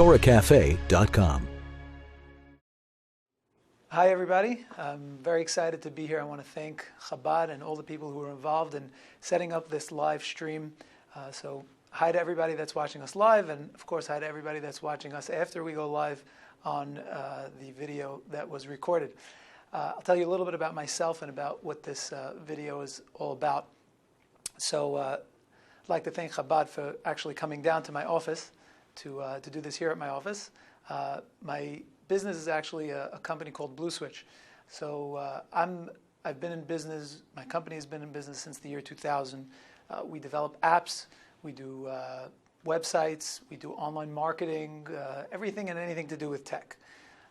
TorahCafe.com. Hi everybody, I'm very excited to be here. I want to thank Chabad and all the people who were involved in setting up this live stream. So hi to everybody that's watching us live, and of course hi to everybody that's watching us after we go live on the video that was recorded. I'll tell you a little bit about myself and about what this video is all about. So I'd like to thank Chabad for actually coming down to my office to do this here at my office. My business is actually a company called Blue Switch. So I've been in business, my company has been in business since the year 2000. We develop apps, we do websites, we do online marketing, everything and anything to do with tech.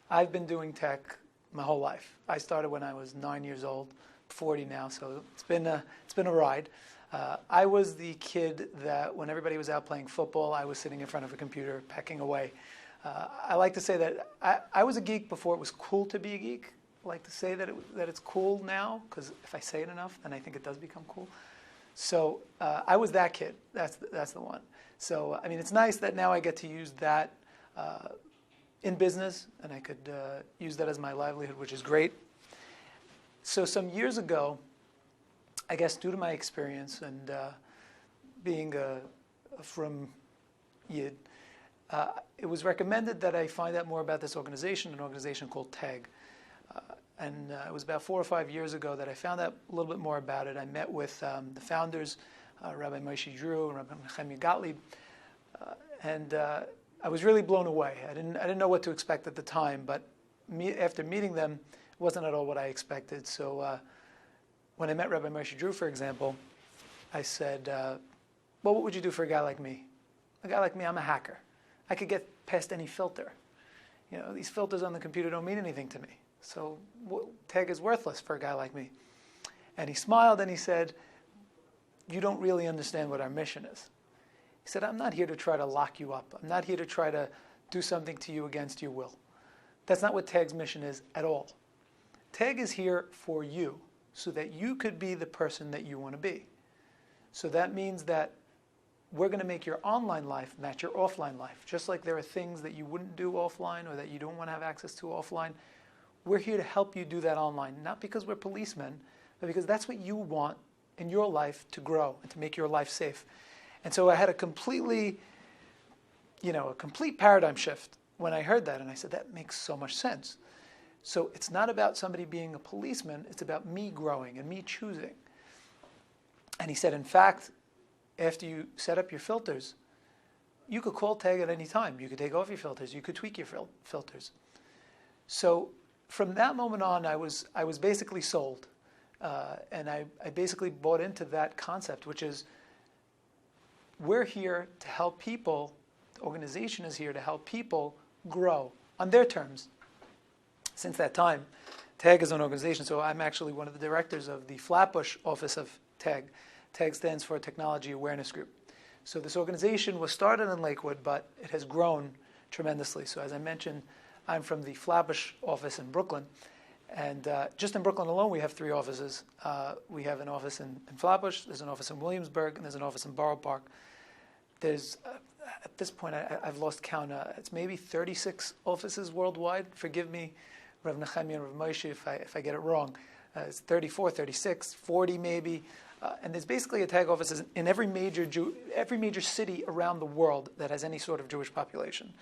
I've been doing tech my whole life. I started when I was 9 years old, 40 now, so it's been a ride. I was the kid that when everybody was out playing football, I was sitting in front of a computer pecking away. I like to say that I was a geek before it was cool to be a geek. I like to say that it's cool now, because if I say it enough, then I think it does become cool. So I was that kid. That's the one. So I mean, it's nice that now I get to use that in business, and I could use that as my livelihood, which is great. So some years ago, I guess due to my experience and being from Yid, it was recommended that I find out more about this organization, an organization called TAG. And it was about 4 or 5 years ago that I found out a little bit more about it. I met with the founders, Rabbi Moshe Drew and Rabbi Nechemia Gottlieb, and I was really blown away. I didn't know what to expect at the time, but after meeting them, it wasn't at all what I expected. So when I met Rabbi Moshe Drew, for example, I said, well, what would you do for a guy like me? A guy like me, I'm a hacker. I could get past any filter. You know, these filters on the computer don't mean anything to me. So tag is worthless for a guy like me. And he smiled and he said, you don't really understand what our mission is. He said, I'm not here to try to lock you up. I'm not here to try to do something to you against your will. That's not what TAG's mission is at all. TAG is here for you so that you could be the person that you want to be. So that means that we're going to make your online life match your offline life. Just like there are things that you wouldn't do offline or that you don't want to have access to offline, we're here to help you do that online. Not because we're policemen, but because that's what you want in your life to grow and to make your life safe. And so I had a complete paradigm shift when I heard that. And I said, that makes so much sense. So it's not about somebody being a policeman, it's about me growing and me choosing. And he said, in fact, after you set up your filters, you could call TAG at any time. You could take off your filters. You could tweak your filters. So from that moment on, I was basically sold. And I basically bought into that concept, which is we're here to help people, the organization is here to help people grow on their terms. Since that time, TAG is an organization, so I'm actually one of the directors of the Flatbush office of TAG. TAG stands for Technology Awareness Group. So this organization was started in Lakewood, but it has grown tremendously. So as I mentioned, I'm from the Flatbush office in Brooklyn. And just in Brooklyn alone, we have 3 offices. We have an office in Flatbush, there's an office in Williamsburg, and there's an office in Borough Park. There's, at this point, I've lost count. It's maybe 36 offices worldwide. Forgive me, Rav Nechemia and Rav Moshe, if I get it wrong. It's 34, 36, 40 maybe. And there's basically a TAG office in every major city around the world that has any sort of Jewish population.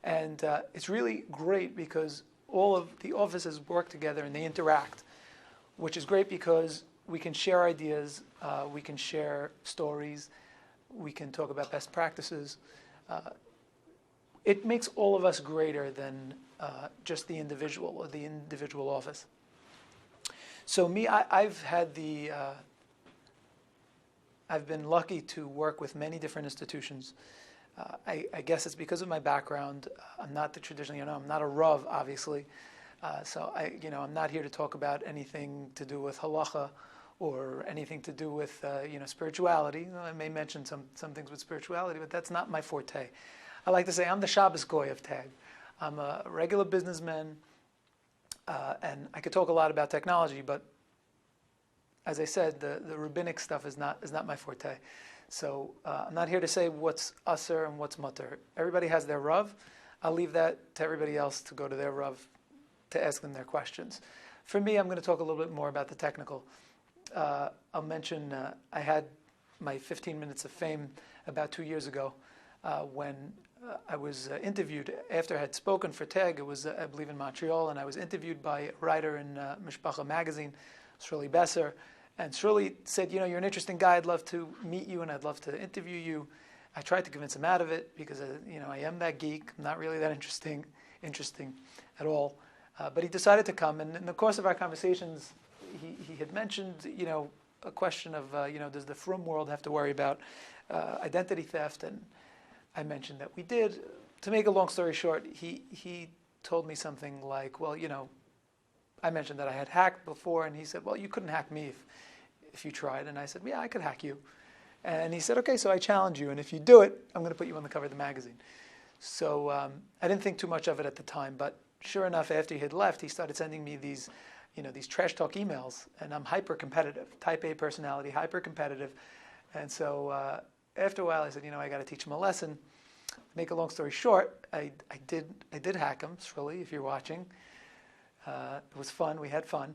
And it's really great because all of the offices work together and they interact, which is great because we can share ideas, we can share stories, we can talk about best practices. It makes all of us greater than just the individual or the individual office. So me, I've been lucky to work with many different institutions. I guess it's because of my background. I'm not the traditional, I'm not a Rav, obviously. So I'm not here to talk about anything to do with halacha or anything to do with spirituality. I may mention some things with spirituality, but that's not my forte. I like to say I'm the Shabbos Goy of TAG. I'm a regular businessman, and I could talk a lot about technology, but as I said, the rabbinic stuff is not my forte. So I'm not here to say what's usher and what's mutter. Everybody has their Rav. I'll leave that to everybody else to go to their Rav to ask them their questions. For me, I'm going to talk a little bit more about the technical. I'll mention I had my 15 minutes of fame about 2 years ago when I was interviewed after I had spoken for TEG. It was, I believe, in Montreal, and I was interviewed by a writer in Mishpacha magazine, Shirley Besser. And Shirley said, you're an interesting guy. I'd love to meet you, and I'd love to interview you. I tried to convince him out of it because, I am that geek. I'm not really that interesting at all. But he decided to come, and in the course of our conversations, he had mentioned, a question of, does the frum world have to worry about identity theft? And I mentioned that we did. To make a long story short, he told me something like, well, I mentioned that I had hacked before, and he said, well, you couldn't hack me if you tried. And I said, yeah, I could hack you. And he said, okay, so I challenge you, and if you do it, I'm going to put you on the cover of the magazine. So I didn't think too much of it at the time, but sure enough, after he had left, he started sending me these trash talk emails, and I'm hyper competitive, type A personality, hyper competitive. And so after a while, I said, I got to teach him a lesson. Make a long story short, I did hack him, Shirley, if you're watching. It was fun. We had fun,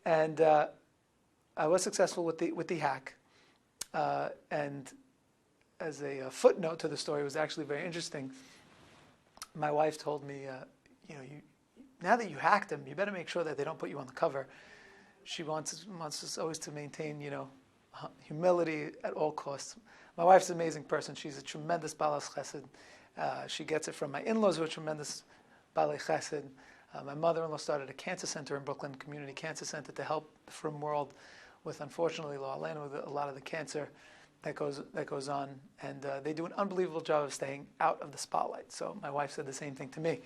and I was successful with the hack. And as a footnote to the story, it was actually very interesting. My wife told me, now that you hacked him, you better make sure that they don't put you on the cover. She wants us always to maintain, humility at all costs. My wife's an amazing person. She's a tremendous balas chesed. She gets it from my in-laws, who are tremendous balei chesed. My mother-in-law started a cancer center in Brooklyn, community cancer center, to help the frum world with, unfortunately, with a lot of the cancer that goes on. And they do an unbelievable job of staying out of the spotlight. So my wife said the same thing to me.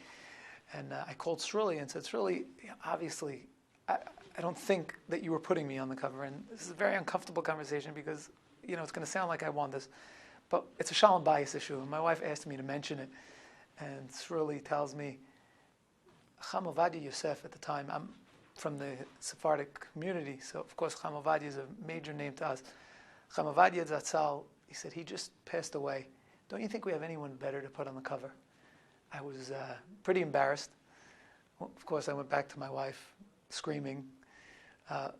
And I called Shirley and said, Shirley, obviously, I don't think that you were putting me on the cover. And this is a very uncomfortable conversation because, it's going to sound like I won this. But it's a shalom bias issue. And my wife asked me to mention it. And Shirley tells me, Cham Ovadia Yosef, at the time, I'm from the Sephardic community, so of course Cham Ovadia is a major name to us. Cham Ovadia Zatzal, he said, he just passed away. Don't you think we have anyone better to put on the cover? I was pretty embarrassed. Well, of course, I went back to my wife, screaming. A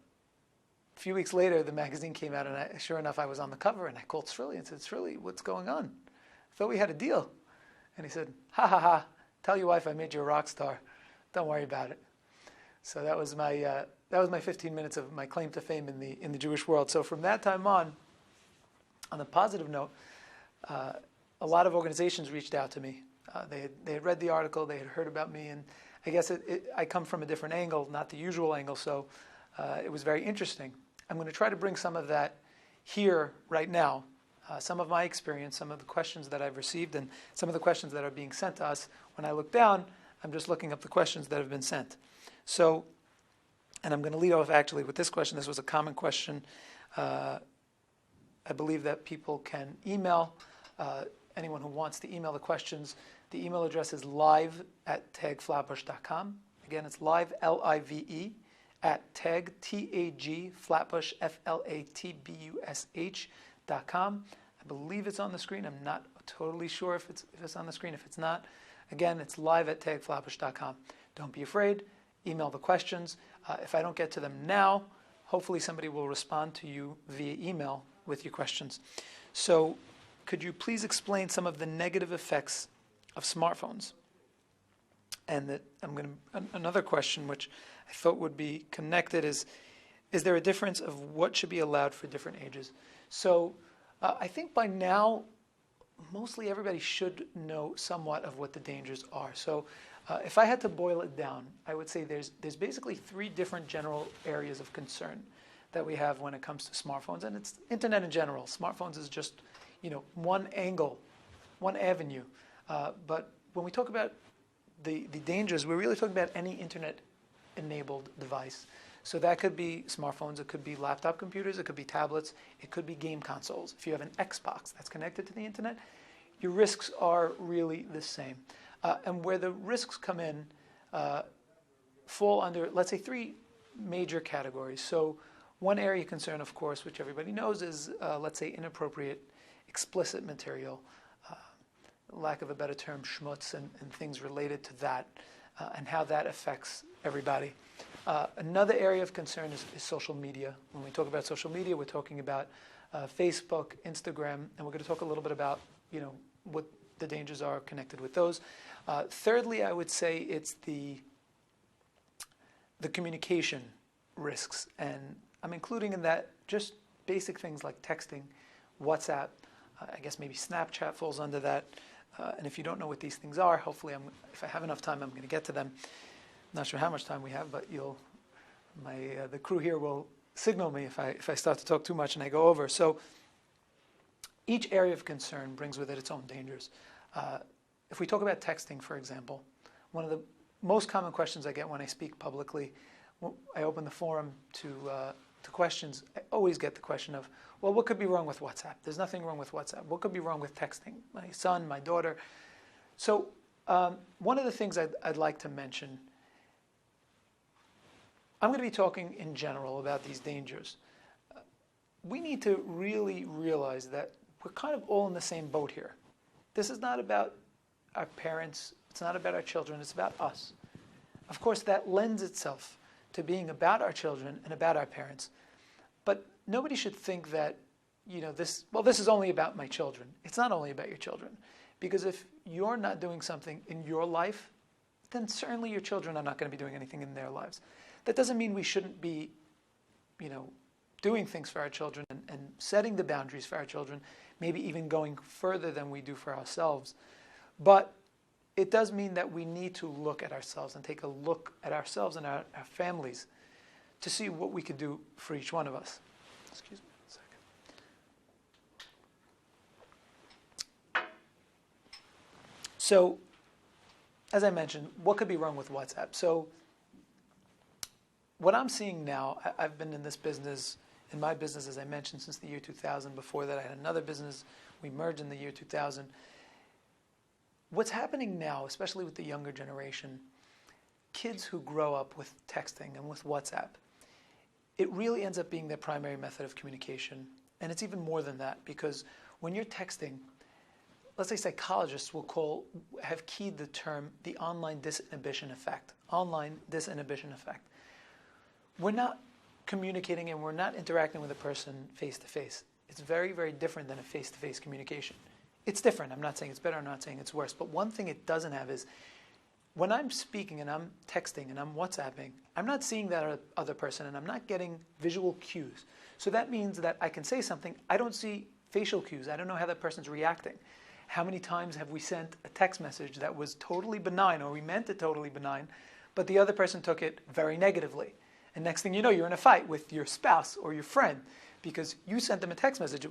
few weeks later, the magazine came out, and sure enough, I was on the cover, and I called Shirley and said, Shirley, what's going on? I thought we had a deal. And he said, ha ha ha, tell your wife I made you a rock star. Don't worry about it. So that was my 15 minutes of my claim to fame in the Jewish world. So from that time on a positive note, a lot of organizations reached out to me. They had read the article, they had heard about me, and I guess I come from a different angle, not the usual angle, so it was very interesting. I'm going to try to bring some of that here right now, some of my experience, some of the questions that I've received, and some of the questions that are being sent to us. When I look down, I'm just looking up the questions that have been sent. So, and I'm going to lead off actually with this question. This was a common question. I believe that people can email, anyone who wants to email the questions. The email address is live@tegflatbush.com. Again, it's live, L-I-V-E, at teg, T-A-G, Flatbush, F-L-A-T-B-U-S-H.com. I believe it's on the screen. I'm not totally sure if it's on the screen. If it's not, again, it's live@tegflatbush.com. Don't be afraid. Email the questions. If I don't get to them now, hopefully somebody will respond to you via email with your questions. So could you please explain some of the negative effects of smartphones? And another question which I thought would be connected is there a difference of what should be allowed for different ages? So I think by now, mostly everybody should know somewhat of what the dangers are. So if I had to boil it down, I would say there's basically three different general areas of concern that we have when it comes to smartphones, and it's internet in general. Smartphones is just one angle, one avenue. But when we talk about the dangers, we're really talking about any internet-enabled device. So that could be smartphones, it could be laptop computers, it could be tablets, it could be game consoles. If you have an Xbox that's connected to the internet, your risks are really the same. And where the risks come in fall under, let's say, three major categories. So one area of concern, of course, which everybody knows is, let's say, inappropriate, explicit material. lack of a better term, schmutz and things related to that, and how that affects everybody. Another area of concern is social media. When we talk about social media, we're talking about Facebook, Instagram, and we're going to talk a little bit about, what the dangers are connected with those. Thirdly, I would say it's the communication risks, and I'm including in that just basic things like texting, WhatsApp, I guess maybe Snapchat falls under that. And if you don't know what these things are, hopefully, if I have enough time, I'm going to get to them. Not sure how much time we have, but the crew here will signal me if I start to talk too much and I go over. So each area of concern brings with it its own dangers. If we talk about texting, for example, one of the most common questions I get when I speak publicly, I open the forum to questions. I always get the question of, well, what could be wrong with WhatsApp? There's nothing wrong with WhatsApp. What could be wrong with texting? My son, my daughter. So one of the things I'd like to mention, I'm going to be talking in general about these dangers. We need to really realize that we're kind of all in the same boat here. This is not about our parents. It's not about our children. It's about us. Of course, that lends itself to being about our children and about our parents. But nobody should think that, this is only about my children. It's not only about your children. Because if you're not doing something in your life, then certainly your children are not going to be doing anything in their lives. That doesn't mean we shouldn't be, doing things for our children and setting the boundaries for our children, maybe even going further than we do for ourselves. But it does mean that we need to look at ourselves and take a look at ourselves and our families to see what we could do for each one of us. Excuse me a second. So, as I mentioned, what could be wrong with WhatsApp? So, what I'm seeing now, I've been in my business, as I mentioned, since the year 2000. Before that, I had another business. We merged in the year 2000. What's happening now, especially with the younger generation, kids who grow up with texting and with WhatsApp, it really ends up being their primary method of communication. And it's even more than that, because when you're texting, let's say psychologists have keyed the term the online disinhibition effect. Online disinhibition effect. We're not communicating and we're not interacting with a person face to face. It's very, very different than a face-to-face communication. It's different. I'm not saying it's better. I'm not saying it's worse. But one thing it doesn't have is when I'm speaking and I'm texting and I'm WhatsApping, I'm not seeing that other person and I'm not getting visual cues. So that means that I can say something. I don't see facial cues. I don't know how that person's reacting. How many times have we sent a text message that was totally benign, or we meant it totally benign, but the other person took it very negatively? And next thing you know, you're in a fight with your spouse or your friend because you sent them a text message.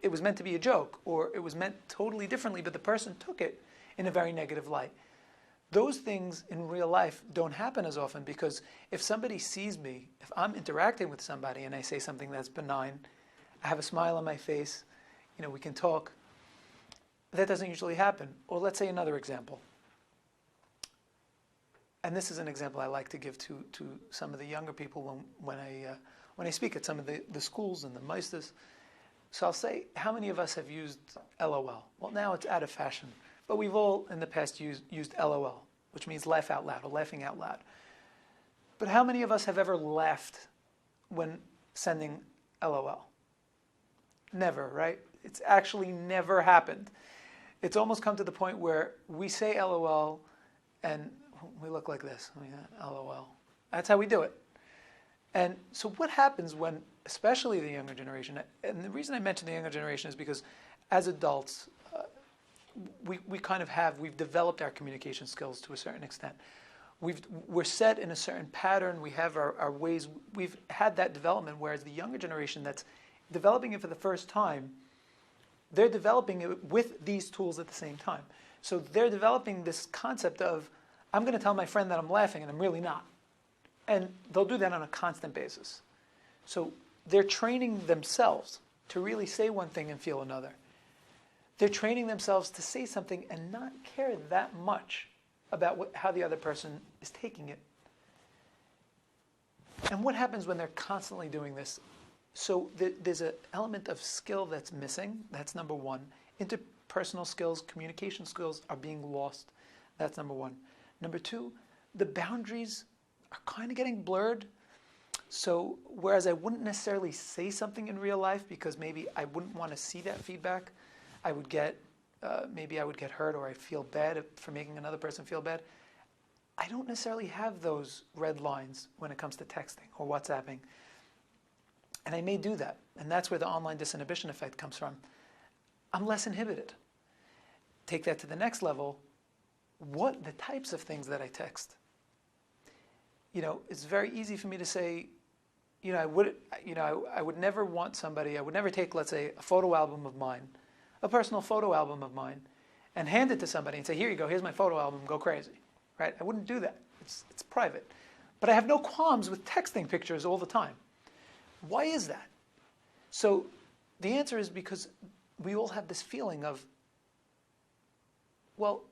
It was meant to be a joke, or it was meant totally differently, but the person took it in a very negative light. Those things in real life don't happen as often, because if somebody sees me, if I'm interacting with somebody and I say something that's benign, I have a smile on my face, we can talk, that doesn't usually happen. Or let's say another example. And this is an example I like to give to some of the younger people when I speak at some of the schools and the meisters. So I'll say, how many of us have used LOL? Well, now it's out of fashion. But we've all in the past used LOL, which means laugh out loud, or laughing out loud. But how many of us have ever laughed when sending LOL? Never, right? It's actually never happened. It's almost come to the point where we say LOL and we look like this. LOL. That's how we do it. And so what happens when, especially the younger generation, and the reason I mention the younger generation is because as adults, we've developed our communication skills to a certain extent. We're set in a certain pattern. We have our ways. We've had that development, whereas the younger generation that's developing it for the first time, they're developing it with these tools at the same time. So they're developing this concept of, I'm going to tell my friend that I'm laughing and I'm really not. And they'll do that on a constant basis. So they're training themselves to really say one thing and feel another. They're training themselves to say something and not care that much about how the other person is taking it. And what happens when they're constantly doing this? So there's an element of skill that's missing. That's number one. personal skills, communication skills are being lost. That's number one. Number two, the boundaries are kind of getting blurred. So whereas I wouldn't necessarily say something in real life because maybe I wouldn't want to see that feedback, I would get, maybe I would get hurt or I feel bad for making another person feel bad. I don't necessarily have those red lines when it comes to texting or WhatsApping. And I may do that. And that's where the online disinhibition effect comes from. I'm less inhibited. Take that to the next level. What the types of things that I text? It's very easy for me to say, I would never want somebody, I would never take, let's say, a photo album of mine, a personal photo album of mine, and hand it to somebody and say, here you go, here's my photo album, go crazy, right? I wouldn't do that. It's private. But I have no qualms with texting pictures all the time. Why is that? So the answer is because we all have this feeling of, well,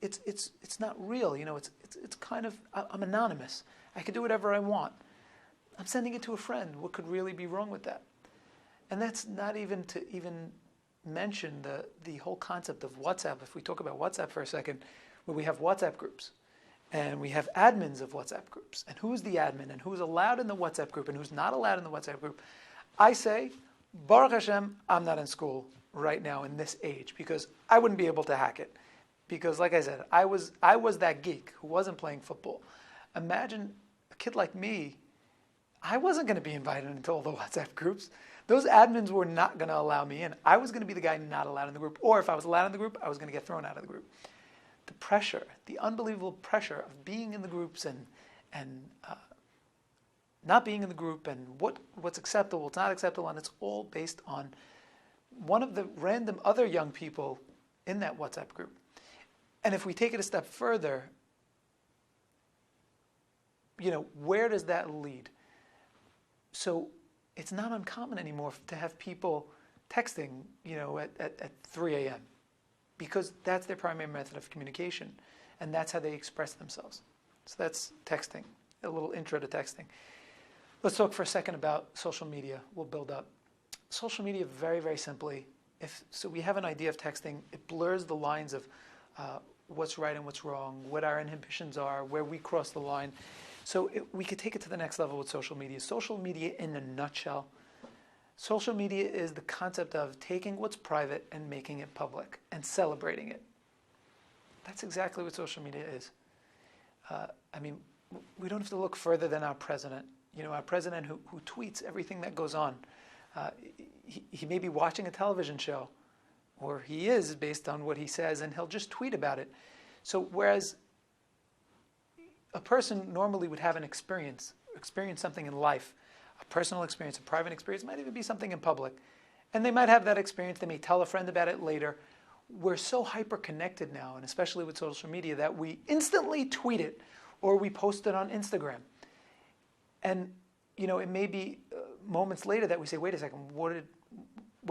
it's not real, it's kind of, I'm anonymous. I can do whatever I want. I'm sending it to a friend. What could really be wrong with that? And that's not even to even mention the whole concept of WhatsApp. If we talk about WhatsApp for a second, where we have WhatsApp groups and we have admins of WhatsApp groups, and who's the admin and who's allowed in the WhatsApp group and who's not allowed in the WhatsApp group. I say, Baruch Hashem, I'm not in school right now in this age because I wouldn't be able to hack it. Because like I said, I was that geek who wasn't playing football. Imagine a kid like me, I wasn't going to be invited into all the WhatsApp groups. Those admins were not going to allow me in. I was going to be the guy not allowed in the group. Or if I was allowed in the group, I was going to get thrown out of the group. The pressure, the unbelievable pressure of being in the groups and not being in the group and what's acceptable, what's not acceptable, and it's all based on one of the random other young people in that WhatsApp group. And if we take it a step further, where does that lead? So it's not uncommon anymore to have people texting, at 3 a.m. because that's their primary method of communication, and that's how they express themselves. So that's texting, a little intro to texting. Let's talk for a second about social media. We'll build up. Social media, very, very simply, so we have an idea of texting. It blurs the lines of what's right and what's wrong, what our inhibitions are, where we cross the line. So we could take it to the next level with social media. Social media, in a nutshell, social media is the concept of taking what's private and making it public and celebrating it. That's exactly what social media is. We don't have to look further than our president. Our president who tweets everything that goes on. He may be watching a television show, or he is based on what he says, and he'll just tweet about it. So whereas a person normally would have an experience something in life, a personal experience, a private experience, might even be something in public, and they might have that experience, they may tell a friend about it later. We're so hyper-connected now, and especially with social media, that we instantly tweet it, or we post it on Instagram. And it may be moments later that we say, wait a second, what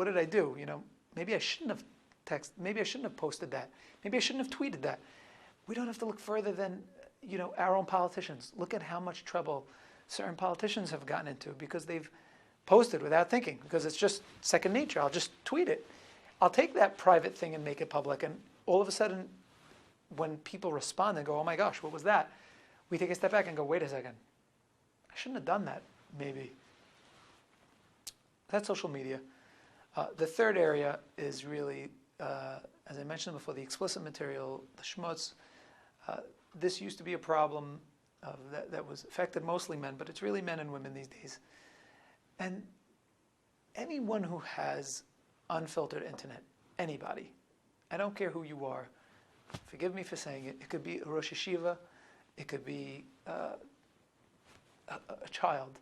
did I do? Maybe I shouldn't have texted, maybe I shouldn't have posted that. Maybe I shouldn't have tweeted that. We don't have to look further than, our own politicians. Look at how much trouble certain politicians have gotten into because they've posted without thinking, because it's just second nature. I'll just tweet it. I'll take that private thing and make it public. And all of a sudden, when people respond and go, oh my gosh, what was that? We take a step back and go, wait a second. I shouldn't have done that, maybe. That's social media. The third area is really, as I mentioned before, the explicit material, the schmutz. This used to be a problem that was affected mostly men, but it's really men and women these days. And anyone who has unfiltered internet, anybody, I don't care who you are, forgive me for saying it, it could be a Rosh Yeshiva, it could be a child.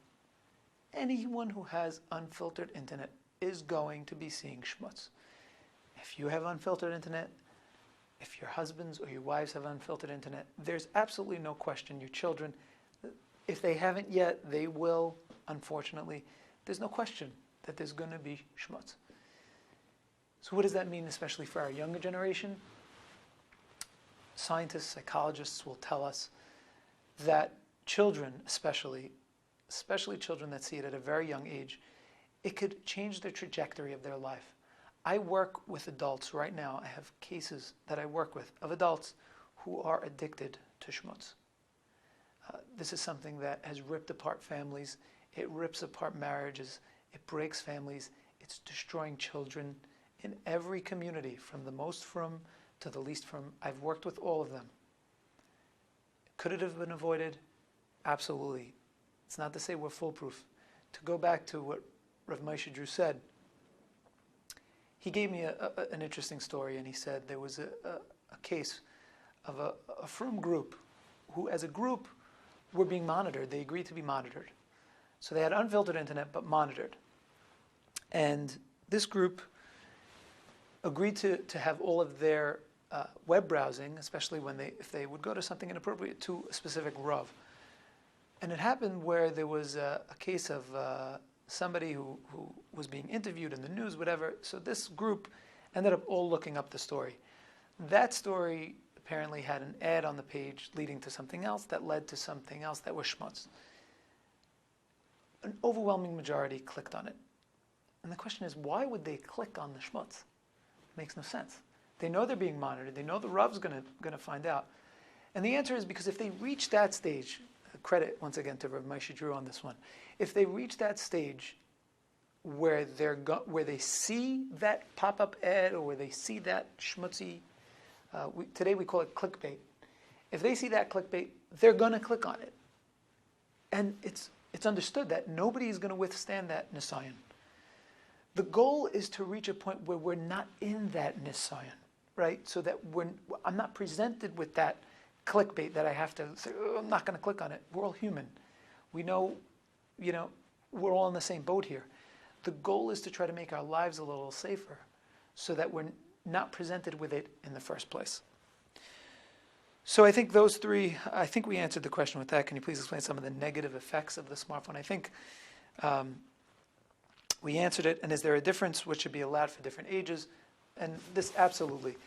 Anyone who has unfiltered internet is going to be seeing schmutz. If you have unfiltered internet, if your husbands or your wives have unfiltered internet, there's absolutely no question your children, if they haven't yet, they will, unfortunately. There's no question that there's going to be schmutz. So what does that mean, especially for our younger generation? Scientists, psychologists will tell us that children, especially children that see it at a very young age, it could change the trajectory of their life. I work with adults right now. I have cases that I work with of adults who are addicted to schmutz. This is something that has ripped apart families. It rips apart marriages. It breaks families. It's destroying children in every community, from the most frum to the least frum. I've worked with all of them. Could it have been avoided? Absolutely. It's not to say we're foolproof. To go back to what Rav Moshe Drew said, he gave me an interesting story, and he said there was a case of a frum group who, as a group, were being monitored. They agreed to be monitored. So they had unfiltered internet, but monitored. And this group agreed to have all of their web browsing, especially if they would go to something inappropriate, to a specific Rav. And it happened where there was a case of somebody who was being interviewed in the news, whatever. So this group ended up all looking up the story. That story apparently had an ad on the page leading to something else that led to something else that was schmutz. An overwhelming majority clicked on it. And the question is, why would they click on the schmutz? It makes no sense. They know they're being monitored. They know the Rav's going to find out. And the answer is because if they reach that stage, credit once again to Rav Moshe Drew on this one, if they reach that stage where they see that pop-up ad or where they see that schmutzy, today we call it clickbait. If they see that clickbait, they're going to click on it. And it's understood that nobody is going to withstand that nisayon. The goal is to reach a point where we're not in that nisayon, right? So that I'm not presented with that clickbait that I have to say, oh, I'm not going to click on it. We're all human. We know, we're all in the same boat here. The goal is to try to make our lives a little safer so that we're not presented with it in the first place. So I think those three, I think we answered the question with that. Can you please explain some of the negative effects of the smartphone? I think we answered it. And is there a difference which should be allowed for different ages? And this, absolutely.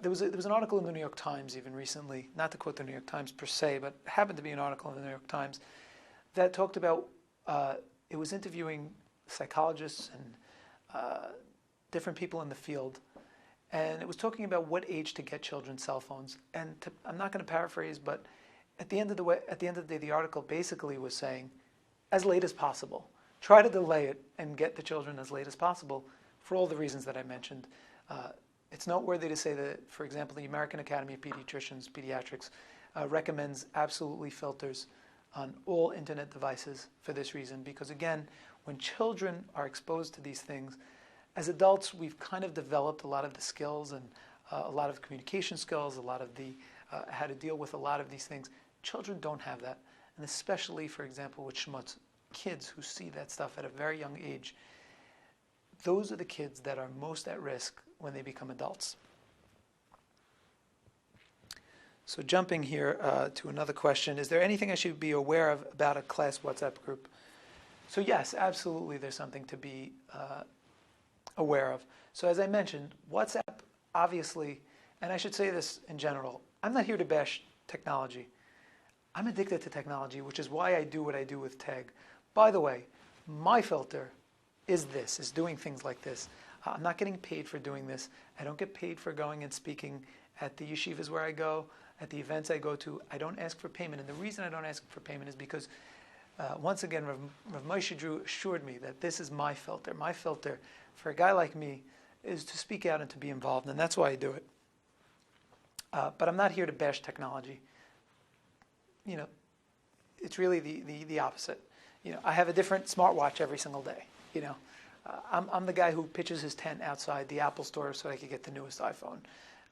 There was an article in the New York Times even recently, not to quote the New York Times per se, but happened to be an article in the New York Times that talked about, it was interviewing psychologists and different people in the field, and it was talking about what age to get children cell phones. And I'm not going to paraphrase, but at the end of the day, the article basically was saying, as late as possible. Try to delay it and get the children as late as possible for all the reasons that I mentioned. It's noteworthy to say that, for example, the American Academy of Pediatrics recommends absolutely filters on all internet devices for this reason, because again, when children are exposed to these things, as adults, we've kind of developed a lot of the skills and a lot of communication skills, a lot of the how to deal with a lot of these things. Children don't have that, and especially, for example, with schmutz, kids who see that stuff at a very young age, those are the kids that are most at risk when they become adults. So jumping here to another question, is there anything I should be aware of about a class WhatsApp group? So yes, absolutely there's something to be aware of. So as I mentioned, WhatsApp, obviously, and I should say this in general, I'm not here to bash technology. I'm addicted to technology, which is why I do what I do with Tag. By the way, my filter is doing things like this. I'm not getting paid for doing this. I don't get paid for going and speaking at the yeshivas where I go, at the events I go to. I don't ask for payment. And the reason I don't ask for payment is because, once again, Rav Moshe Drew assured me that this is my filter. My filter for a guy like me is to speak out and to be involved, and that's why I do it. But I'm not here to bash technology. It's really the opposite. I have a different smartwatch every single day. I'm the guy who pitches his tent outside the Apple store so I could get the newest iPhone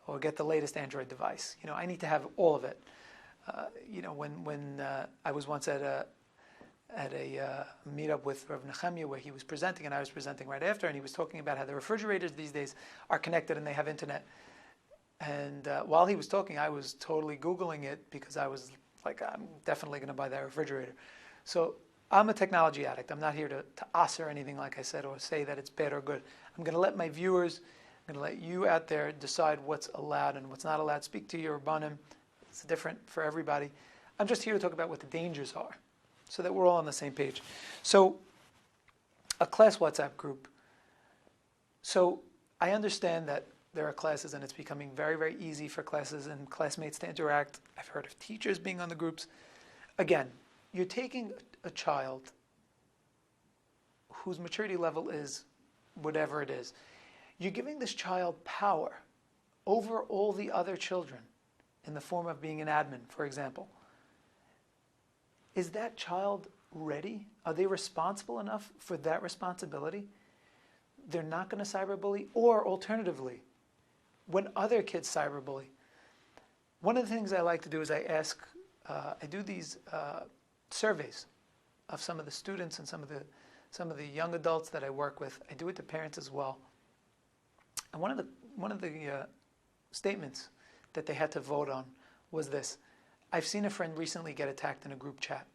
or get the latest Android device. I need to have all of it. When I was once at a meetup with Rav Nechemia where he was presenting and I was presenting right after, and he was talking about how the refrigerators these days are connected and they have internet. And while he was talking, I was totally Googling it because I was like, I'm definitely going to buy that refrigerator. So I'm a technology addict. I'm not here to us or anything, like I said, or say that it's bad or good. I'm going to let my viewers, I'm going to let you out there decide what's allowed and what's not allowed. Speak to your rabbanim. It's different for everybody. I'm just here to talk about what the dangers are so that we're all on the same page. So a class WhatsApp group. So I understand that there are classes and it's becoming very, very easy for classes and classmates to interact. I've heard of teachers being on the groups. Again, you're taking a child whose maturity level is whatever it is. You're giving this child power over all the other children in the form of being an admin, for example. Is that child ready? Are they responsible enough for that responsibility? They're not going to cyberbully, or alternatively, when other kids cyberbully. One of the things I like to do is I do these surveys of some of the students and some of the young adults that I work with. I do it to parents as well. And one of the statements that they had to vote on was this: I've seen a friend recently get attacked in a group chat.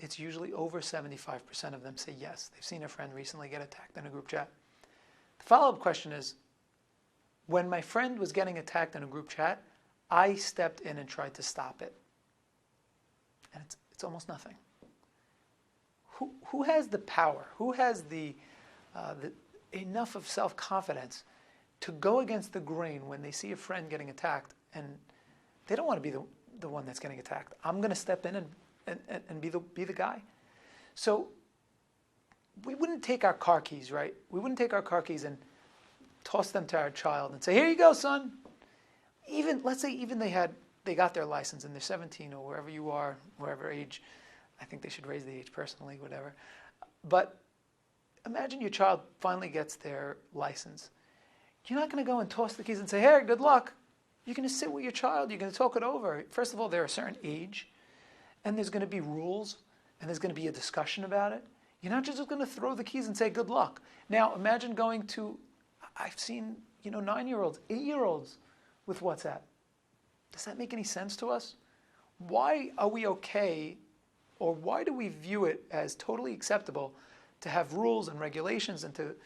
It's usually over 75% of them say yes, they've seen a friend recently get attacked in a group chat. The follow-up question is, when my friend was getting attacked in a group chat, I stepped in and tried to stop it. And it's almost nothing. Who has the power? Who has the enough of self-confidence to go against the grain when they see a friend getting attacked and they don't want to be the one that's getting attacked? I'm going to step in and be the guy. So we wouldn't take our car keys, right? We wouldn't take our car keys and toss them to our child and say, "Here you go, son." Let's say they got their license and they're 17 or wherever you are, wherever age. I think they should raise the age personally, whatever. But imagine your child finally gets their license. You're not going to go and toss the keys and say, "Hey, good luck." You're going to sit with your child. You're going to talk it over. First of all, they're a certain age, and there's going to be rules, and there's going to be a discussion about it. You're not just going to throw the keys and say, "Good luck." Now, imagine going to, I've seen 9-year-olds, 8-year-olds with WhatsApp. Does that make any sense to us? Why are we okay, or why do we view it as totally acceptable to have rules and regulations and to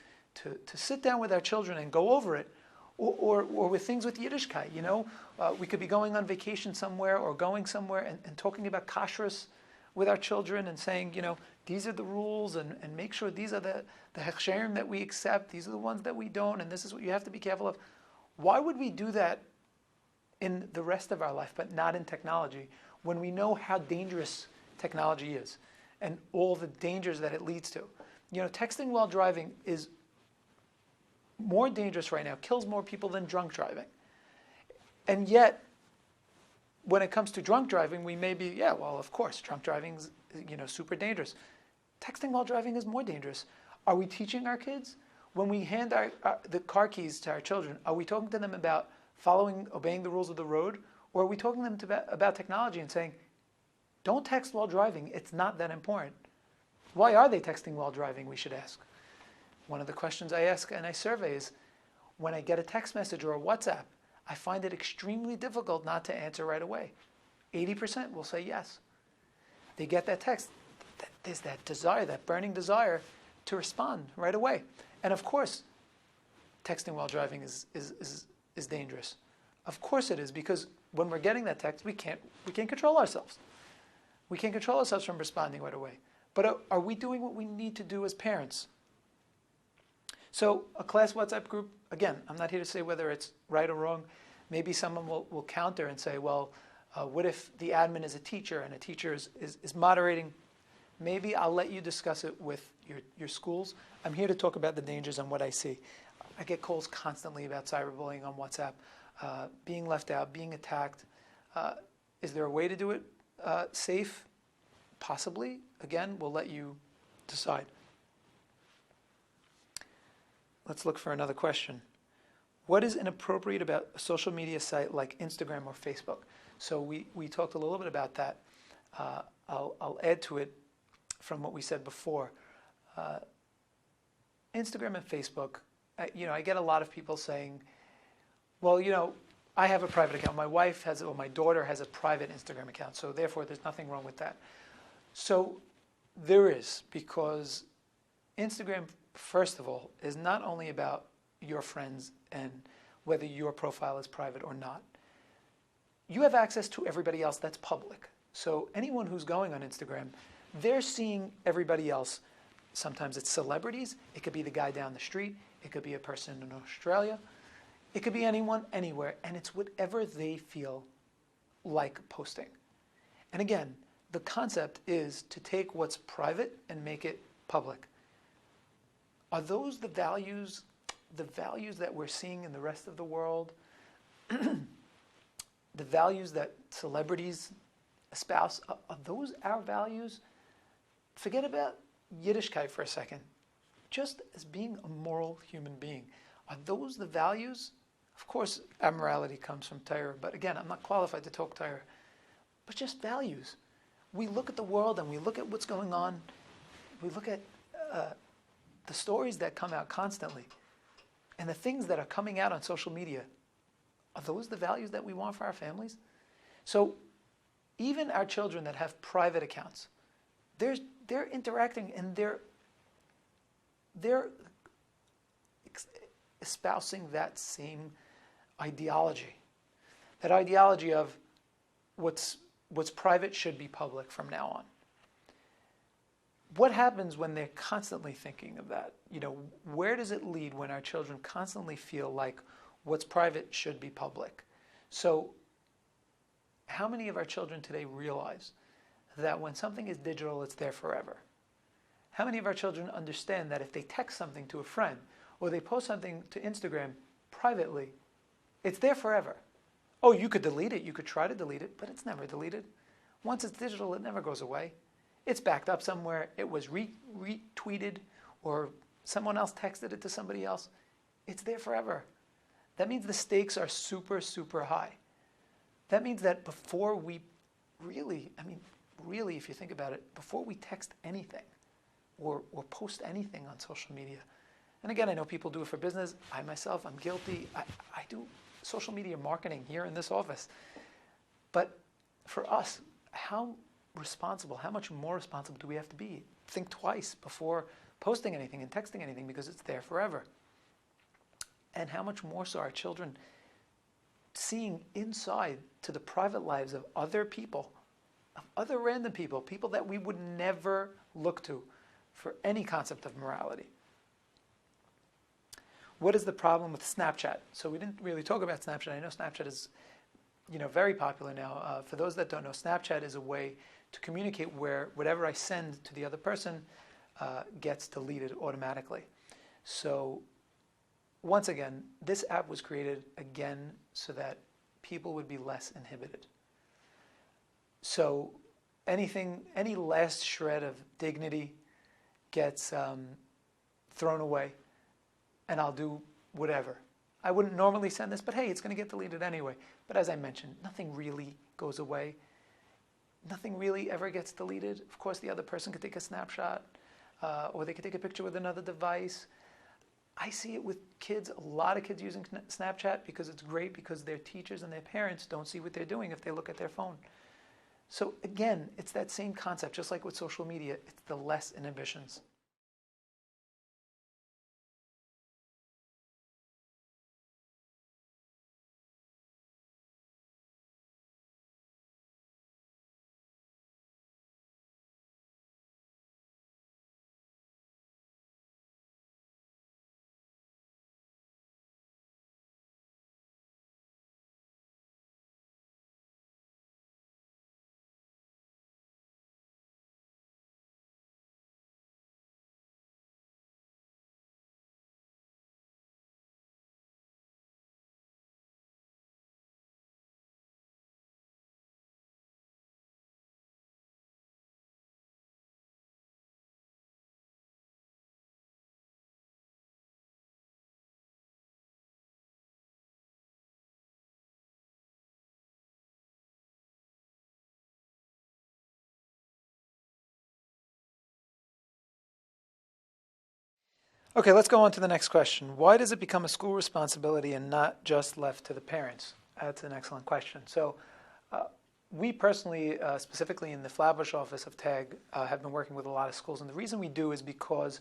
sit down with our children and go over it, or with things with Yiddishkeit? We could be going on vacation somewhere or going somewhere and talking about kashrus with our children and saying, these are the rules and make sure these are the hechsherim that we accept, these are the ones that we don't, and this is what you have to be careful of. Why would we do that in the rest of our life, but not in technology, when we know how dangerous technology is and all the dangers that it leads to? Texting while driving is more dangerous right now, kills more people than drunk driving. And yet, when it comes to drunk driving, we may be, of course, drunk driving is, super dangerous. Texting while driving is more dangerous. Are we teaching our kids? When we hand the car keys to our children, are we talking to them about obeying the rules of the road? Or are we talking to them about technology and saying, don't text while driving, it's not that important? Why are they texting while driving, we should ask. One of the questions I ask and I survey is, when I get a text message or a WhatsApp, I find it extremely difficult not to answer right away. 80% will say yes. They get that text. There's that desire, that burning desire to respond right away. And of course, texting while driving is dangerous. Of course it is, because when we're getting that text, we can't control ourselves. We can't control ourselves from responding right away. But are we doing what we need to do as parents? So a class WhatsApp group, again, I'm not here to say whether it's right or wrong. Maybe someone will counter and say, well, what if the admin is a teacher and a teacher is moderating? Maybe I'll let you discuss it with your schools. I'm here to talk about the dangers and what I see. I get calls constantly about cyberbullying on WhatsApp, being left out, being attacked. Is there a way to do it safe? Possibly. Again, we'll let you decide. Let's look for another question. What is inappropriate about a social media site like Instagram or Facebook? So we talked a little bit about that. I'll add to it from what we said before. Instagram and Facebook, I get a lot of people saying, well, I have a private account. My daughter has a private Instagram account, so therefore there's nothing wrong with that. So there is, because Instagram, first of all, is not only about your friends and whether your profile is private or not. You have access to everybody else that's public. So anyone who's going on Instagram, they're seeing everybody else. Sometimes it's celebrities. It could be the guy down the street. It could be a person in Australia. It could be anyone, anywhere. And it's whatever they feel like posting. And again, the concept is to take what's private and make it public. Are those the values that we're seeing in the rest of the world? The values that celebrities espouse, are those our values? Forget about Yiddishkeit for a second. Just as being a moral human being, are those the values? Of course, our morality comes from Torah, but again, I'm not qualified to talk Torah. But just values. We look at the world and we look at what's going on. We look at the stories that come out constantly and the things that are coming out on social media. Are those the values that we want for our families? So even our children that have private accounts, they're interacting and they're espousing that same ideology. That ideology of what's private should be public from now on. What happens when they're constantly thinking of that? Where does it lead when our children constantly feel like what's private should be public? So how many of our children today realize that when something is digital, it's there forever? How many of our children understand that if they text something to a friend or they post something to Instagram privately, it's there forever? Oh, you could delete it, you could try to delete it, but it's never deleted. Once it's digital, it never goes away. It's backed up somewhere, it was retweeted, or someone else texted it to somebody else. It's there forever. That means the stakes are super, super high. That means that before we really, if you think about it, before we text anything or post anything on social media, and again, I know people do it for business. I myself, I'm guilty. I do social media marketing here in this office. But for us, how much more responsible do we have to be? Think twice before posting anything and texting anything because it's there forever. And how much more so our children seeing inside to the private lives of other people, of other random people, people that we would never look to for any concept of morality. What is the problem with Snapchat? So we didn't really talk about Snapchat. I know Snapchat is, very popular now. For those that don't know, Snapchat is a way to communicate where whatever I send to the other person gets deleted automatically. So once again, this app was created again so that people would be less inhibited. So any last shred of dignity gets thrown away, and I'll do whatever. I wouldn't normally send this, but hey, it's going to get deleted anyway. But as I mentioned, nothing really goes away. Nothing really ever gets deleted. Of course, the other person could take a snapshot, or they could take a picture with another device. I see it with kids, a lot of kids using Snapchat because it's great because their teachers and their parents don't see what they're doing if they look at their phone. So again, it's that same concept, just like with social media, it's the less inhibitions. Okay, let's go on to the next question. Why does it become a school responsibility and not just left to the parents? That's an excellent question. So we personally, specifically in the Flatbush office of TAG, have been working with a lot of schools. And the reason we do is because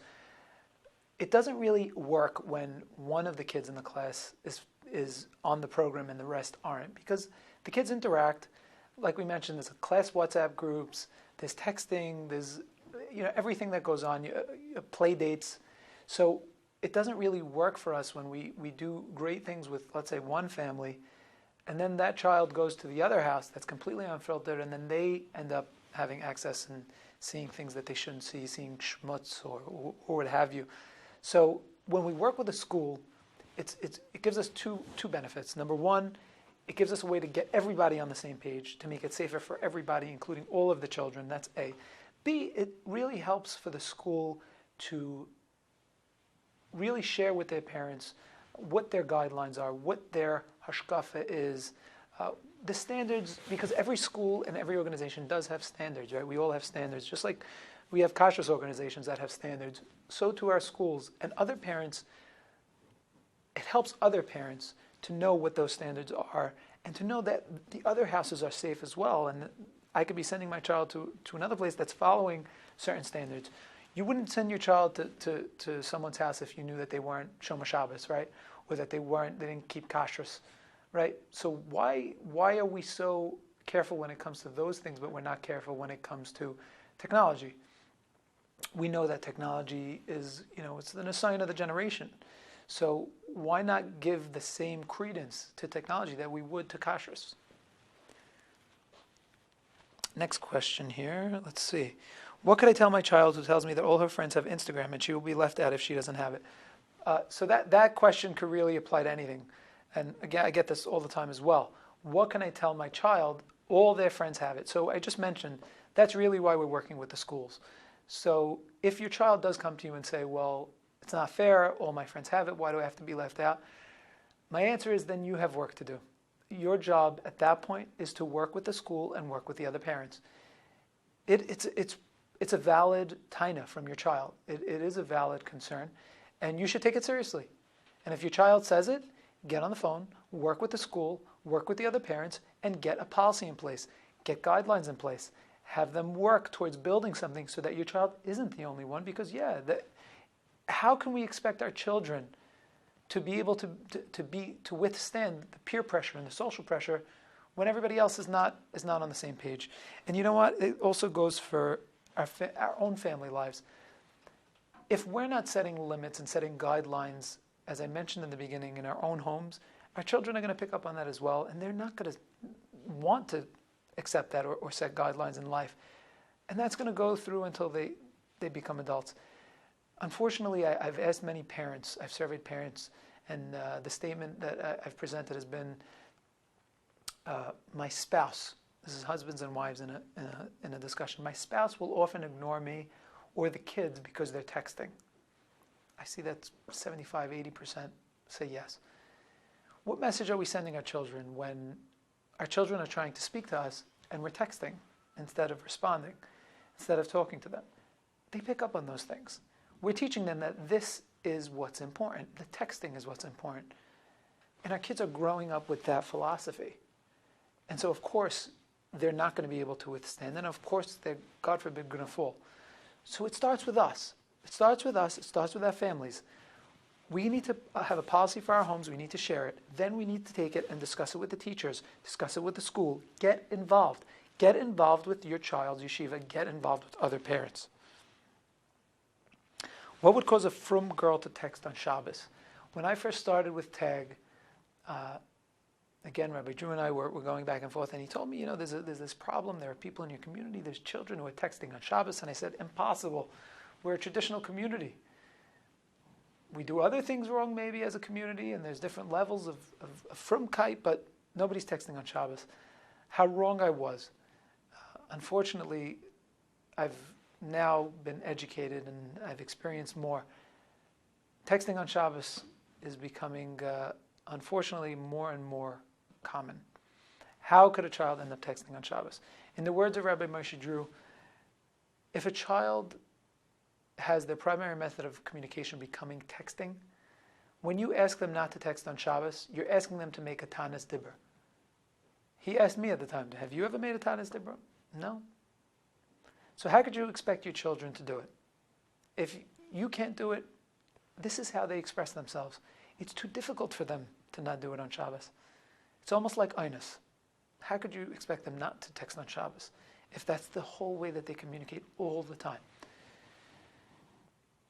it doesn't really work when one of the kids in the class is on the program and the rest aren't. Because the kids interact, like we mentioned, there's class WhatsApp groups, there's texting, there's everything that goes on, play dates. So it doesn't really work for us when we do great things with, let's say, one family, and then that child goes to the other house that's completely unfiltered, and then they end up having access and seeing things that they shouldn't see, seeing schmutz or what have you. So when we work with a school, it gives us two benefits. Number one, it gives us a way to get everybody on the same page, to make it safer for everybody, including all of the children. That's A. B, it really helps for the school to really share with their parents what their guidelines are, what their hashkafa is, the standards, because every school and every organization does have standards, right? We all have standards, just like we have kashrus organizations that have standards. So too our schools and other parents. It helps other parents to know what those standards are and to know that the other houses are safe as well. And I could be sending my child to another place that's following certain standards. You wouldn't send your child to someone's house if you knew that they weren't Shomer Shabbos, right? Or that they didn't keep kashrus, right? So why are we so careful when it comes to those things, but we're not careful when it comes to technology? We know that technology is, it's the sign of the generation. So why not give the same credence to technology that we would to kashrus? Next question here. Let's see. What could I tell my child who tells me that all her friends have Instagram and she will be left out if she doesn't have it? So that question could really apply to anything. And again, I get this all the time as well. What can I tell my child? All their friends have it. So I just mentioned, that's really why we're working with the schools. So if your child does come to you and say, well, it's not fair, all my friends have it, why do I have to be left out? My answer is then you have work to do. Your job at that point is to work with the school and work with the other parents. It's a valid taina from your child. It is a valid concern, and you should take it seriously. And if your child says it, get on the phone, work with the school, work with the other parents, and get a policy in place. Get guidelines in place. Have them work towards building something so that your child isn't the only one, because how can we expect our children to be able to withstand the peer pressure and the social pressure when everybody else is not on the same page? And you know what? It also goes for our own family lives. If we're not setting limits and setting guidelines, as I mentioned in the beginning, in our own homes, our children are going to pick up on that as well, and they're not going to want to accept that or set guidelines in life. And that's going to go through until they become adults. Unfortunately, I've asked many parents, I've surveyed parents, and the statement that I've presented has been, my spouse, this is husbands and wives in a discussion, my spouse will often ignore me or the kids because they're texting. I see that 75-80% say yes. What message are we sending our children when our children are trying to speak to us and we're texting instead of responding, instead of talking to them? They pick up on those things. We're teaching them that this is what's important. The texting is what's important. And our kids are growing up with that philosophy. And so, of course, they're not going to be able to withstand. And of course, they're, God forbid, going to fall. So it starts with us. It starts with us. It starts with our families. We need to have a policy for our homes. We need to share it. Then we need to take it and discuss it with the teachers, discuss it with the school. Get involved. Get involved with your child's yeshiva. Get involved with other parents. What would cause a frum girl to text on Shabbos? When I first started with TAG, again, Rabbi Drew and I were going back and forth, and he told me, there's this problem. There are people in your community, there's children who are texting on Shabbos. And I said, impossible. We're a traditional community. We do other things wrong maybe as a community, and there's different levels of frumkeit, but nobody's texting on Shabbos. How wrong I was. Unfortunately, I've now been educated and I've experienced more. Texting on Shabbos is becoming, unfortunately, more and more common. How could a child end up texting on Shabbos? In the words of Rabbi Moshe Drew, if a child has their primary method of communication becoming texting, when you ask them not to text on Shabbos, you're asking them to make a Tanis Dibur. He asked me at the time, have you ever made a Tanis Dibur? No. So how could you expect your children to do it? If you can't do it, this is how they express themselves. It's too difficult for them to not do it on Shabbos. It's almost like Einus. How could you expect them not to text on Shabbos if that's the whole way that they communicate all the time?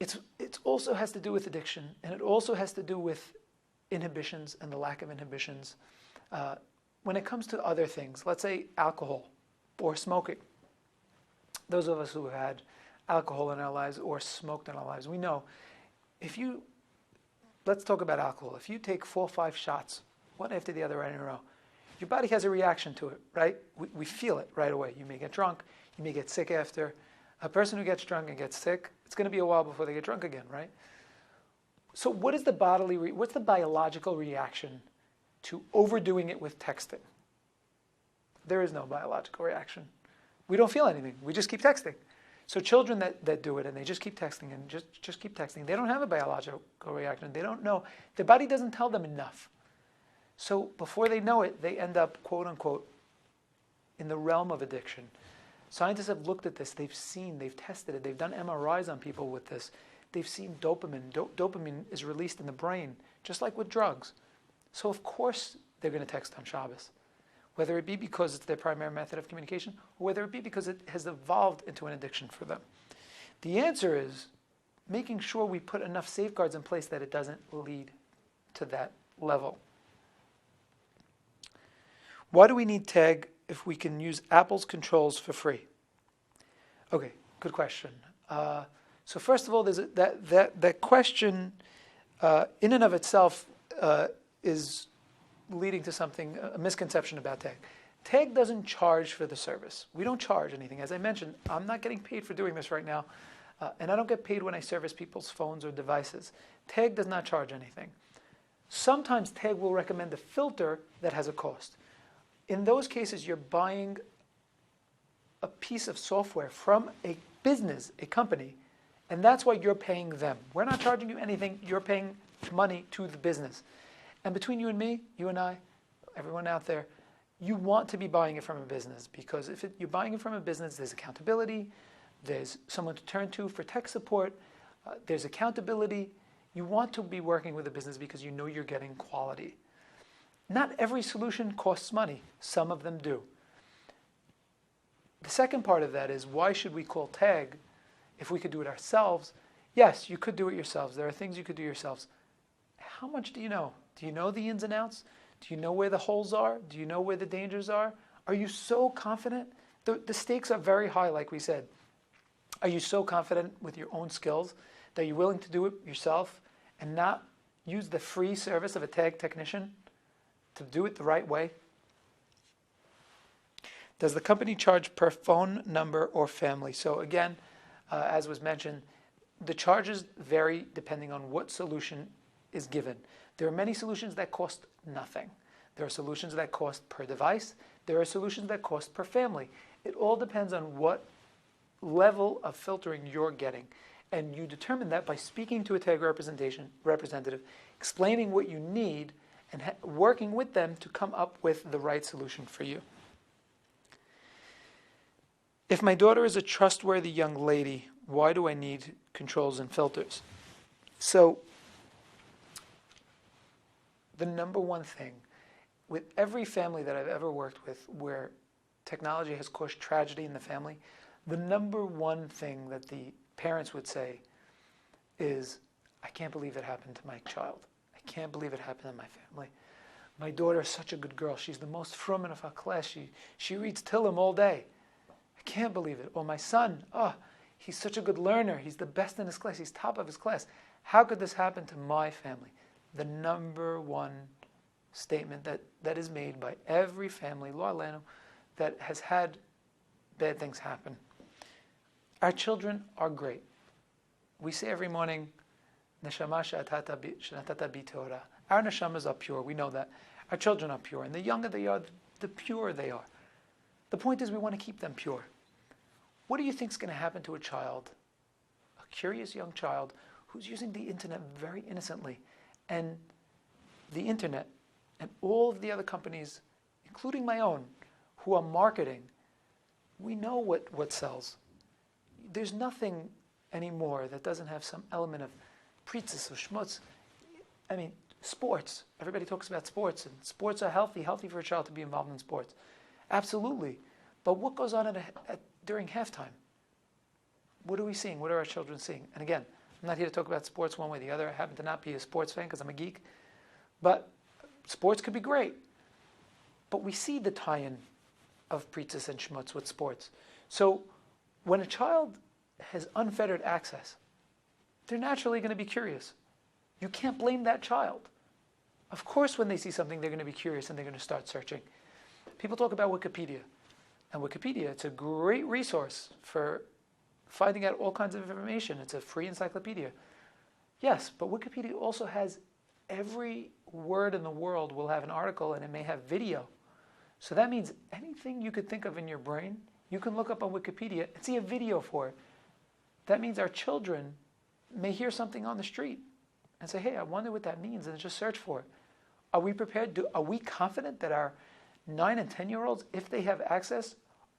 it also has to do with addiction, and it also has to do with inhibitions and the lack of inhibitions. When it comes to other things, let's say alcohol or smoking, those of us who have had alcohol in our lives or smoked in our lives, we know let's talk about alcohol. If you take 4 or 5 shots, one after the other right in a row, your body has a reaction to it, right? We feel it right away. You may get drunk, you may get sick after. A person who gets drunk and gets sick, it's going to be a while before they get drunk again, right? So what's the biological reaction to overdoing it with texting? There is no biological reaction. We don't feel anything. We just keep texting. So children that do it and they just keep texting and just keep texting, they don't have a biological reaction. They don't know. Their body doesn't tell them enough. So before they know it, they end up, quote unquote, in the realm of addiction. Scientists have looked at this. They've tested it. They've done MRIs on people with this. They've seen dopamine. Dopamine is released in the brain, just like with drugs. So of course they're going to text on Shabbos, whether it be because it's their primary method of communication or whether it be because it has evolved into an addiction for them. The answer is making sure we put enough safeguards in place that it doesn't lead to that level. Why do we need tag if we can use Apple's controls for free? Okay, good question. So first of all, there's that question in and of itself is leading to a misconception about tag. Tag doesn't charge for the service. We don't charge anything. As I mentioned, I'm not getting paid for doing this right now, and I don't get paid when I service people's phones or devices. Tag does not charge anything. Sometimes Tag will recommend a filter that has a cost. In those cases, you're buying a piece of software from a business, a company, and that's why you're paying them. We're not charging you anything. You're paying money to the business. And between you and me, you and I, everyone out there, you want to be buying it from a business because if you're buying it from a business, there's accountability, there's someone to turn to for tech support, there's accountability. You want to be working with a business because you know you're getting quality. Not every solution costs money. Some of them do. The second part of that is, why should we call tag if we could do it ourselves? Yes, you could do it yourselves. There are things you could do yourselves. How much do you know? Do you know the ins and outs? Do you know where the holes are? Do you know where the dangers are? Are you so confident? The stakes are very high, like we said. Are you so confident with your own skills that you're willing to do it yourself and not use the free service of a tag technician to do it the right way? Does the company charge per phone number or family? So again, as was mentioned, the charges vary depending on what solution is given. There are many solutions that cost nothing. There are solutions that cost per device. There are solutions that cost per family. It all depends on what level of filtering you're getting. And you determine that by speaking to a tag representative, explaining what you need, and working with them to come up with the right solution for you. If my daughter is a trustworthy young lady, why do I need controls and filters? So, the number one thing, with every family that I've ever worked with where technology has caused tragedy in the family, the number one thing that the parents would say is, I can't believe it happened to my child. I can't believe it happened in my family. My daughter is such a good girl. She's the most frumman of our class. She reads Tillim all day. I can't believe it. Or my son, he's such a good learner. He's the best in his class. He's top of his class. How could this happen to my family? The number one statement that is made by every family, lo alenu, that has had bad things happen. Our children are great. We say every morning, Neshama she'atata bi Torah. Our neshamas are pure. We know that. Our children are pure. And the younger they are, the purer they are. The point is we want to keep them pure. What do you think is going to happen to a child, a curious young child, who's using the internet very innocently? And the internet and all of the other companies, including my own, who are marketing, we know what sells. There's nothing anymore that doesn't have some element of pritzis or schmutz. I mean, sports. Everybody talks about sports, and sports are healthy for a child to be involved in sports. Absolutely. But what goes on during halftime? What are we seeing? What are our children seeing? And again, I'm I'm not here to talk about sports one way or the other. I happen to not be a sports fan because I'm a geek. But sports could be great. But we see the tie-in of Pritzes and Schmutz with sports. So when a child has unfettered access, they're naturally going to be curious. You can't blame that child. Of course, when they see something, they're going to be curious and they're going to start searching. People talk about Wikipedia. And Wikipedia, it's a great resource for finding out all kinds of information. It's a free encyclopedia. Yes, but Wikipedia also has every word in the world will have an article, and it may have video. So that means anything you could think of in your brain, you can look up on Wikipedia and see a video for it. That means our children may hear something on the street and say, hey, I wonder what that means, and just search for it. Are we prepared? Are we confident that our 9 and 10-year-olds, if they have access,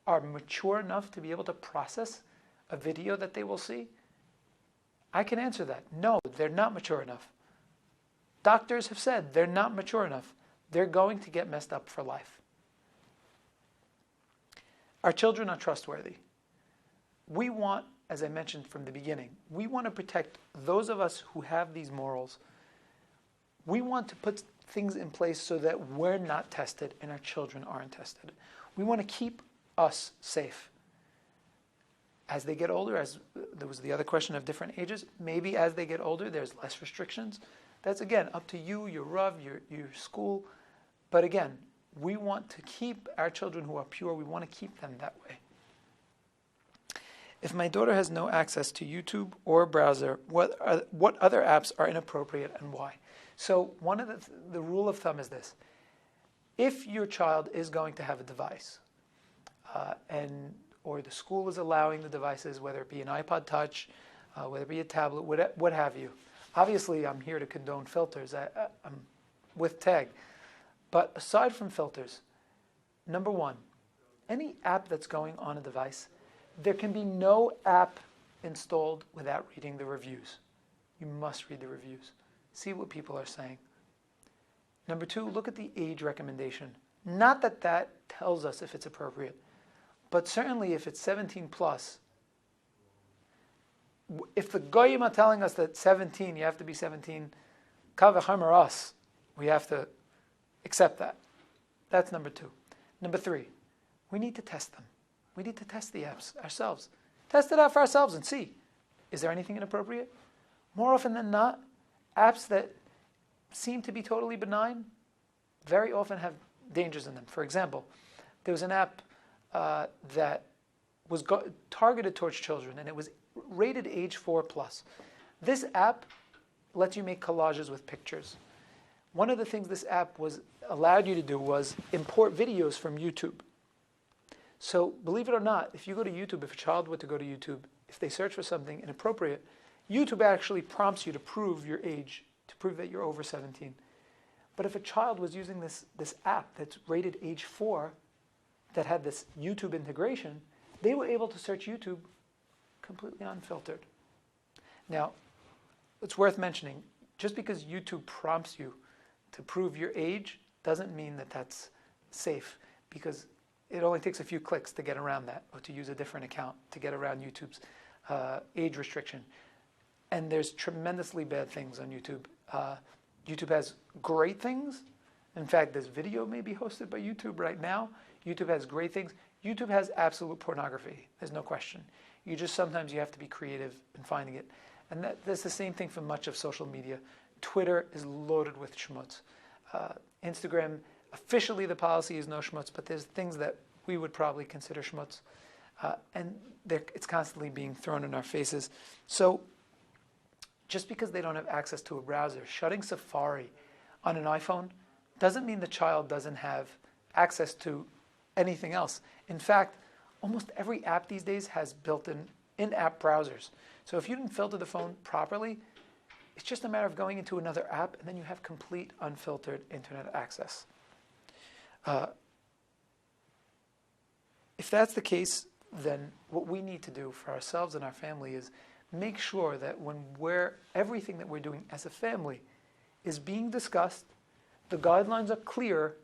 are mature enough to be able to process a video that they will see? I can answer that. No, they're not mature enough. Doctors have said they're not mature enough. They're going to get messed up for life. Our children are trustworthy. We want, as I mentioned from the beginning, we want to protect those of us who have these morals. We want to put things in place so that we're not tested and our children aren't tested. We want to keep us safe. As they get older, as there was the other question of different ages, maybe as they get older, there's less restrictions. That's, again, up to you, your Rav, your school. But again, we want to keep our children who are pure, we want to keep them that way. If my daughter has no access to YouTube or a browser, what other apps are inappropriate and why? So one of the rule of thumb is this. If your child is going to have a device, or the school is allowing the devices, whether it be an iPod Touch, whether it be a tablet, what have you. Obviously, I'm here to condone filters. I'm with TAG. But aside from filters, number one, any app that's going on a device, there can be no app installed without reading the reviews. You must read the reviews. See what people are saying. Number two, look at the age recommendation. Not that that tells us if it's appropriate, but certainly if it's 17 plus, if the goyim are telling us that 17, you have to be 17, kal v'chomer us, we have to accept that. That's number two. Number three, we need to test them. We need to test the apps ourselves. Test it out for ourselves and see, is there anything inappropriate? More often than not, apps that seem to be totally benign very often have dangers in them. For example, there was an app that was targeted towards children, and it was rated age 4 plus. This app lets you make collages with pictures. One of the things this app allowed you to do was import videos from YouTube. So believe it or not, if you go to YouTube, if a child were to go to YouTube, if they search for something inappropriate, YouTube actually prompts you to prove your age, to prove that you're over 17. But if a child was using this app that's rated age 4, that had this YouTube integration, they were able to search YouTube completely unfiltered. Now, it's worth mentioning, just because YouTube prompts you to prove your age doesn't mean that that's safe, because it only takes a few clicks to get around that, or to use a different account to get around YouTube's age restriction. And there's tremendously bad things on YouTube. YouTube has great things. In fact, this video may be hosted by YouTube right now. YouTube has great things. YouTube has absolute pornography. There's no question. Sometimes you have to be creative in finding it. And that's the same thing for much of social media. Twitter is loaded with schmutz. Instagram, officially the policy is no schmutz, but there's things that we would probably consider schmutz. And it's constantly being thrown in our faces. So just because they don't have access to a browser, shutting Safari on an iPhone doesn't mean the child doesn't have access to anything else. In fact, almost every app these days has built-in in-app browsers. So if you didn't filter the phone properly, it's just a matter of going into another app, and then you have complete unfiltered internet access. If that's the case, then what we need to do for ourselves and our family is make sure that everything that we're doing as a family is being discussed, the guidelines are clear,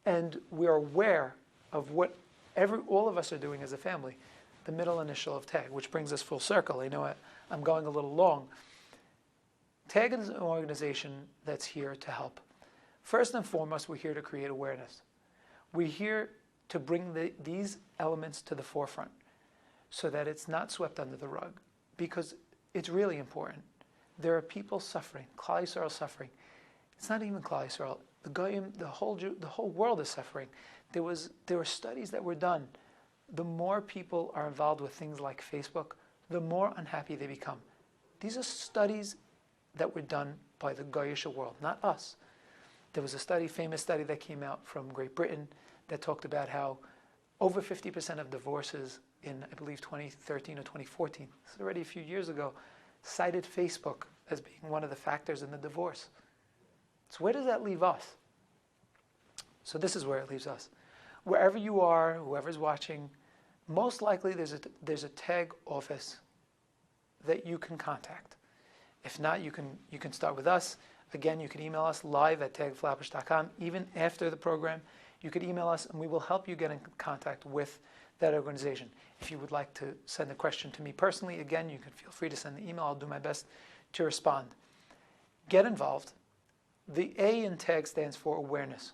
and we are aware of what all of us are doing as a family. The middle initial of TAG, which brings us full circle. I know I'm going a little long, TAG is an organization that's here to help. First and foremost, we're here to create awareness. We're here to bring these elements to the forefront so that it's not swept under the rug, because it's really important. There are people suffering, Klal Yisrael suffering. It's not even Klal Yisrael. The Goyim, the whole world is suffering. There were studies that were done. The more people are involved with things like Facebook, the more unhappy they become. These are studies that were done by the Goyish world, not us. There was a famous study that came out from Great Britain that talked about how over 50% of divorces in, I believe, 2013 or 2014, this is already a few years ago, cited Facebook as being one of the factors in the divorce. So where does that leave us? So this is where it leaves us. Wherever you are, whoever's watching, most likely there's a TAG office that you can contact. If not, you can start with us. Again, you can email us live at tagflatbush.com. Even after the program, you could email us and we will help you get in contact with that organization. If you would like to send a question to me personally, again, you can feel free to send the email. I'll do my best to respond. Get involved. The A in TAG stands for awareness.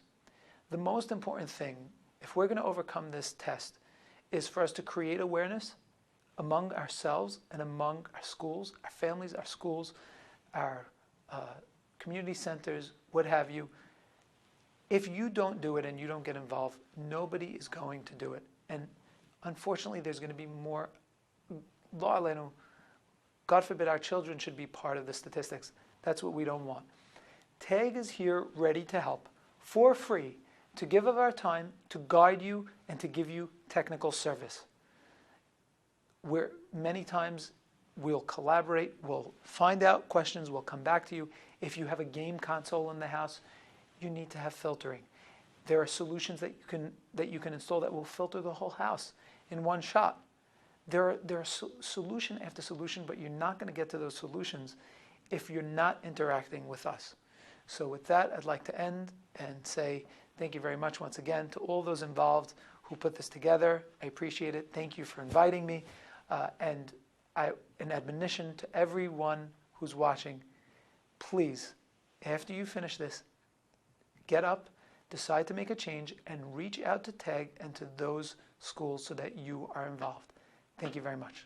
The most important thing, if we're going to overcome this test, is for us to create awareness among ourselves and among our schools, our families, our schools, our community centers, what have you. If you don't do it and you don't get involved, nobody is going to do it. And unfortunately, there's going to be more. God forbid our children should be part of the statistics. That's what we don't want. TAG is here ready to help for free, to give of our time, to guide you, and to give you technical service. Where many times we'll collaborate, we'll find out questions, we'll come back to you. If you have a game console in the house, you need to have filtering. There are solutions that you can install that will filter the whole house in one shot. There are solution after solution, but you're not going to get to those solutions if you're not interacting with us. So with that, I'd like to end and say thank you very much once again to all those involved who put this together. I appreciate it. Thank you for inviting me. And an admonition to everyone who's watching, please, after you finish this, get up, decide to make a change, and reach out to TAG and to those schools so that you are involved. Thank you very much.